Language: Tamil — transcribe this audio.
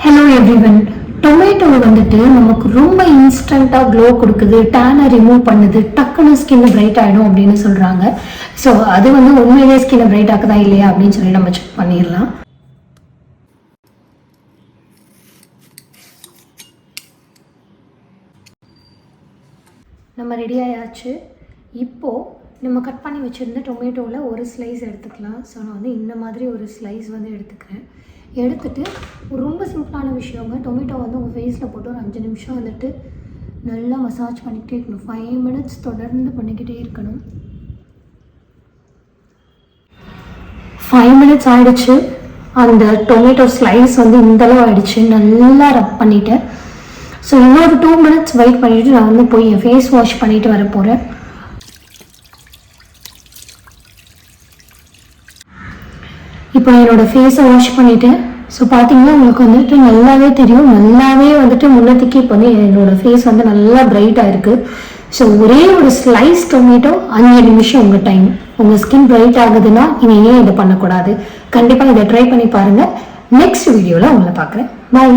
Hello everyone. டொமேட்டோ வந்துட்டு நமக்கு ரொம்ப இன்ஸ்டண்ட்டாக க்ளோ கொடுக்குது, டேனை ரிமூவ் பண்ணுது, டக்குன்னு ஸ்கின் பிரைட் ஆகிடும் அப்படின்னு சொல்கிறாங்க. ஸோ அது வந்து உண்மையிலே ஸ்கின்னை பிரைட் ஆக்குதா இல்லையா அப்படின்னு சொல்லி நம்ம செக் பண்ணிடலாம். நம்ம ரெடி ஆயாச்சு. இப்போது நம்ம கட் பண்ணி வச்சுருந்த டொமேட்டோவில் ஒரு ஸ்லைஸ் எடுத்துக்கலாம். ஸோ நான் வந்து இந்த மாதிரி ஒரு ஸ்லைஸ் வந்து எடுத்துக்கிறேன். எடுத்துகிட்டு ஒரு ரொம்ப சிம்பிளான விஷயங்க, டொமேட்டோ வந்து உங்கள் ஃபேஸில் போட்டு ஒரு 5 நிமிஷம் வந்துட்டு நல்லா மசாஜ் பண்ணிக்கிட்டே இருக்கணும். 5 மினிட்ஸ் தொடர்ந்து பண்ணிக்கிட்டே இருக்கணும். 5 மினிட்ஸ் ஆகிடுச்சு. அந்த டொமேட்டோ ஸ்லைஸ் வந்து இந்தளவு ஆகிடுச்சு. நல்லா ரப் பண்ணிவிட்டேன். ஸோ இன்னொரு 2 மினிட்ஸ் வெயிட் பண்ணிவிட்டு நான் வந்து போய் என் ஃபேஸ் வாஷ் பண்ணிவிட்டு வர போகிறேன். இப்போ என்னோடய ஃபேஸை வாஷ் பண்ணிவிட்டேன். ஸோ பார்த்தீங்கன்னா உங்களுக்கு வந்துட்டு நல்லாவே தெரியும், நல்லாவே வந்துட்டு முன்னத்துக்கு இப்போ வந்து என்னோடய ஃபேஸ் வந்து நல்லா பிரைட்டாக இருக்குது. ஸோ ஒரே ஒரு ஸ்லைஸ் டொமேட்டோ 5 நிமிஷம் உங்கள் டைம். உங்கள் ஸ்கின் பிரைட் ஆகுதுன்னா நீங்கள் ஏன் இதை பண்ணக்கூடாது? கண்டிப்பாக இதை ட்ரை பண்ணி பாருங்கள். நெக்ஸ்ட் வீடியோவில் உங்களை பார்க்குறேன். பாய்.